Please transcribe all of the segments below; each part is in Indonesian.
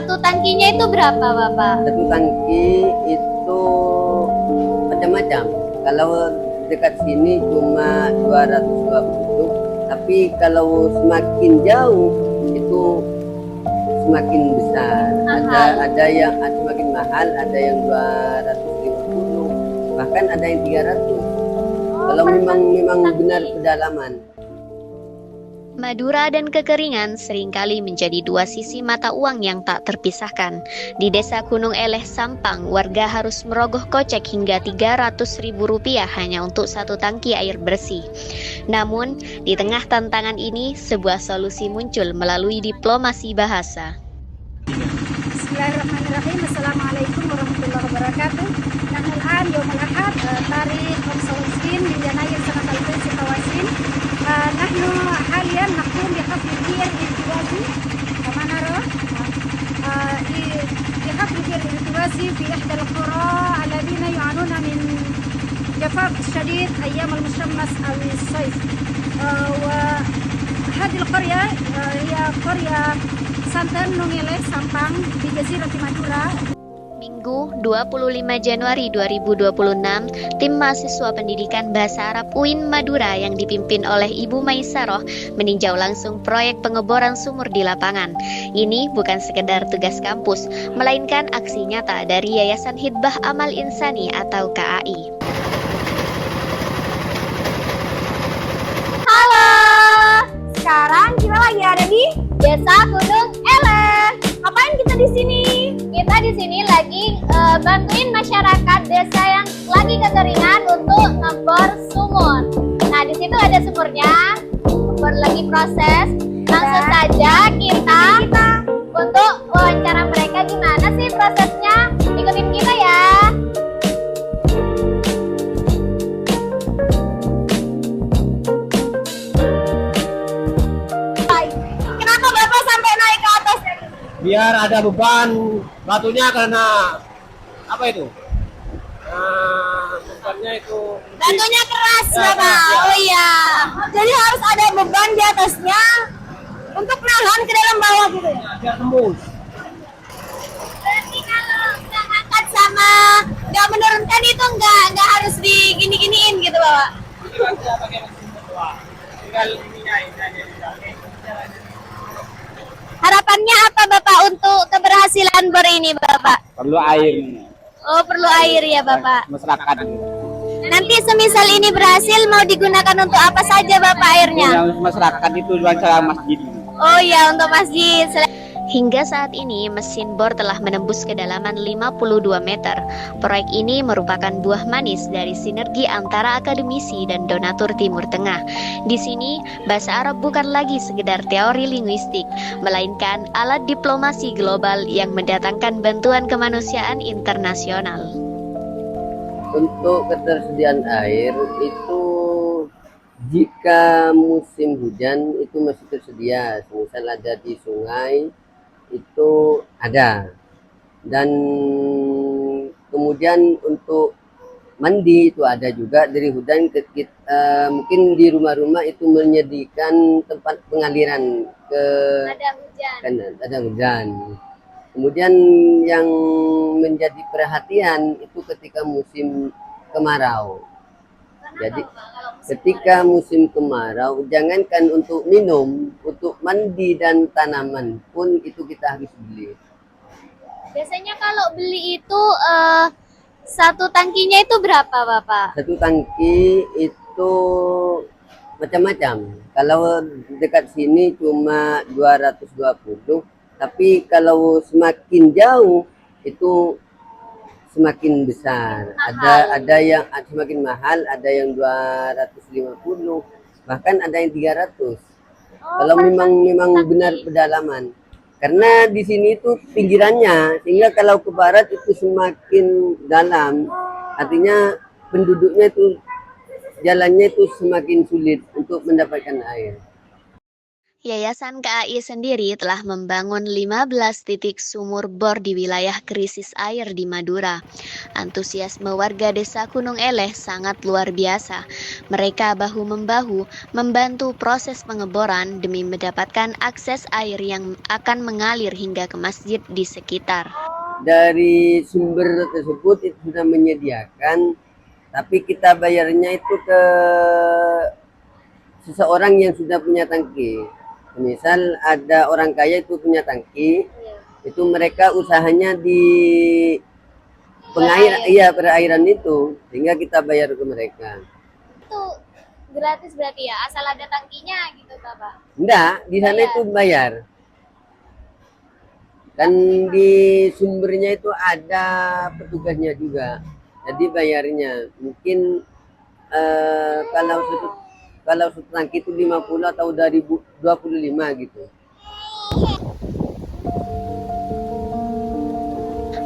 satu tangkinya itu berapa, Bapak? Satu tangki itu macam-macam. Kalau dekat sini cuma 220, tapi kalau semakin jauh itu semakin besar. Ada yang semakin mahal, ada yang 250, bahkan ada yang 300. Kalau memang benar pedalaman. Madura dan kekeringan seringkali menjadi dua sisi mata uang yang tak terpisahkan. Di Desa Gunung Eleh, Sampang, warga harus merogoh kocek hingga Rp300.000 hanya untuk satu tangki air bersih. Namun, di tengah tantangan ini, sebuah solusi muncul melalui diplomasi bahasa. Bismillahirrahmanirrahim. Assalamualaikum warahmatullahi wabarakatuh. Nahnu al-an yawm al-ahad tarikh 25 min Yanair sanat 2026. نحن حاليا نقوم بحفر بئر ارتوازي كما نرى بحفر بئر ارتوازي في إحدى القرى الذين يعانون من جفاف شديد أيام المشمس أو الصيف. وهذه القرية هي قرية Santen Nungile Sampang di Jazirah Madura. Minggu 25 Januari 2026, tim mahasiswa pendidikan Bahasa Arab UIN Madura yang dipimpin oleh Ibu Maisaroh meninjau langsung proyek pengeboran sumur di lapangan. Ini bukan sekedar tugas kampus, melainkan aksi nyata dari Yayasan Hidbah Amal Insani atau KAI. Halo, sekarang kita lagi ada di Desa Gunung Eleh. Ngapain kita di sini? Kita di sini lagi bantuin masyarakat desa yang lagi kekeringan untuk ngebor sumur. Nah, di situ ada sumurnya, ngebor lagi proses. Langsung saja kita untuk wawancara mereka gimana sih prosesnya. Ikutin kita ya. Kenapa Bapak sampai naik ke atas? Biar ada beban batunya, karena apa itu? Bebannya itu Batunya keras, Ya, Bapak. keras, ya. Oh iya. Jadi harus ada beban di atasnya untuk nahan ke dalam bawah gitu ya. biar tembus. Berarti kalau nggak ngangkat sama nggak menurunkan itu nggak harus digini-giniin gitu, Bapak. Tinggal ininya aja. Harapannya apa Bapak untuk keberhasilan bor ini, Bapak? Perlu air Oh, perlu air ya, Bapak. masyarakat. Nanti semisal ini berhasil mau digunakan untuk apa saja, Bapak, airnya? Yang masyarakat itu cara masjid. Oh ya, untuk masjid. Hingga saat ini, mesin bor telah menembus kedalaman 52 meter. Proyek ini merupakan buah manis dari sinergi antara akademisi dan donatur Timur Tengah. Di sini, bahasa Arab bukan lagi sekedar teori linguistik, melainkan alat diplomasi global yang mendatangkan bantuan kemanusiaan internasional. Untuk ketersediaan air itu jika musim hujan itu masih tersedia, misal ada di sungai itu ada, dan kemudian untuk mandi itu ada juga dari hujan. Mungkin di rumah-rumah itu menyediakan tempat pengaliran ke Ada hujan. kan ada hujan. Kemudian yang menjadi perhatian itu ketika musim kemarau. Jadi ketika musim kemarau, jangankan untuk minum, untuk mandi dan tanaman pun itu kita harus beli. Biasanya kalau beli itu satu tangkinya itu berapa, Bapak? Satu tangki itu macam-macam. Kalau dekat sini cuma 220, tapi kalau semakin jauh itu semakin besar. Ada yang semakin mahal, ada yang 250, bahkan ada yang 300. Kalau memang benar pedalaman. Karena di sini itu pinggirannya, sehingga kalau ke barat itu semakin dalam. Artinya penduduknya itu jalannya itu semakin sulit untuk mendapatkan air. Yayasan KAI sendiri telah membangun 15 titik sumur bor di wilayah krisis air di Madura. Antusiasme warga desa Gunung Eleh sangat luar biasa. Mereka bahu-membahu membantu proses pengeboran demi mendapatkan akses air yang akan mengalir hingga ke masjid di sekitar. Dari sumber tersebut itu sudah menyediakan, tapi kita bayarnya itu ke seseorang yang sudah punya tangki. Misal ada orang kaya itu punya tangki, itu mereka usahanya di perairan itu, sehingga kita bayar ke mereka. Itu gratis berarti ya, asal ada tangkinya gitu Bapak? Enggak, di sana itu bayar. Dan di sumbernya itu ada petugasnya juga, jadi bayarnya mungkin kalau satu tangki itu 50 atau dari 25 gitu.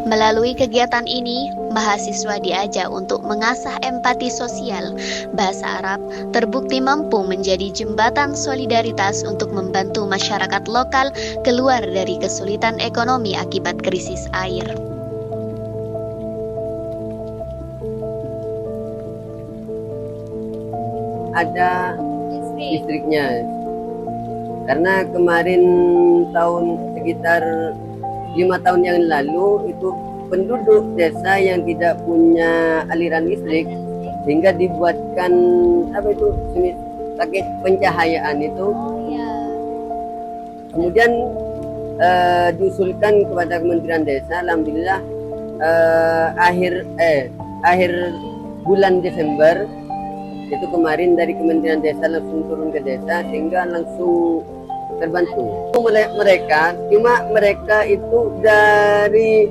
Melalui kegiatan ini, mahasiswa diajak untuk mengasah empati sosial. Bahasa Arab terbukti mampu menjadi jembatan solidaritas untuk membantu masyarakat lokal keluar dari kesulitan ekonomi akibat krisis air. Ada listriknya, karena kemarin sekitar 5 tahun yang lalu itu penduduk desa yang tidak punya aliran listrik, sehingga dibuatkan pakai pencahayaan itu. Kemudian diusulkan kepada Kementerian Desa. Alhamdulillah akhir bulan Desember itu kemarin dari Kementerian Desa langsung turun ke desa, sehingga langsung terbantu. Mereka itu dari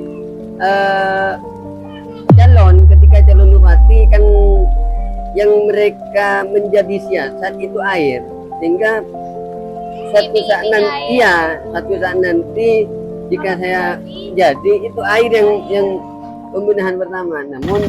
ketika calon bupati kan yang mereka menjadi siasat itu air, sehingga satu saat nanti jika saya jadi itu air yang pembenahan pertama. Namun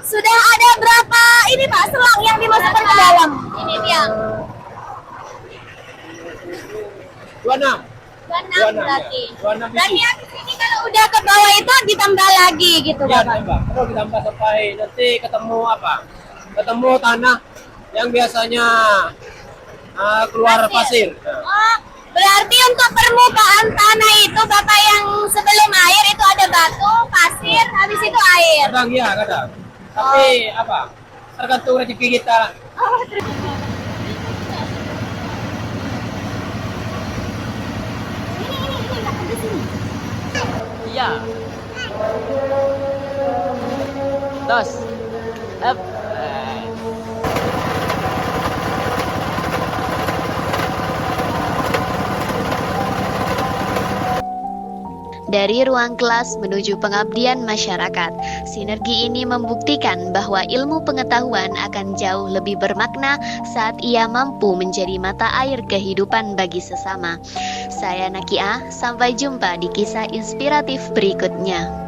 sudah ada berapa ini Pak selang yang dimasukkan ke dalam? Ini tiang. 26 berarti. 26 Dan yang di sini kalau udah ke bawah itu ditambah lagi gitu Ya, Bapak? terus ditambah sampai nanti ketemu ketemu tanah yang biasanya keluar pasir. Oh, berarti untuk permukaan tanah itu Bapak yang sebelum air itu ada batu, pasir, habis itu air. Kadang ya, kadang. Tapi tergantung rezeki kita. Iya. Dos. Up. Dari ruang kelas menuju pengabdian masyarakat, sinergi ini membuktikan bahwa ilmu pengetahuan akan jauh lebih bermakna saat ia mampu menjadi mata air kehidupan bagi sesama. Saya Nakia, sampai jumpa di kisah inspiratif berikutnya.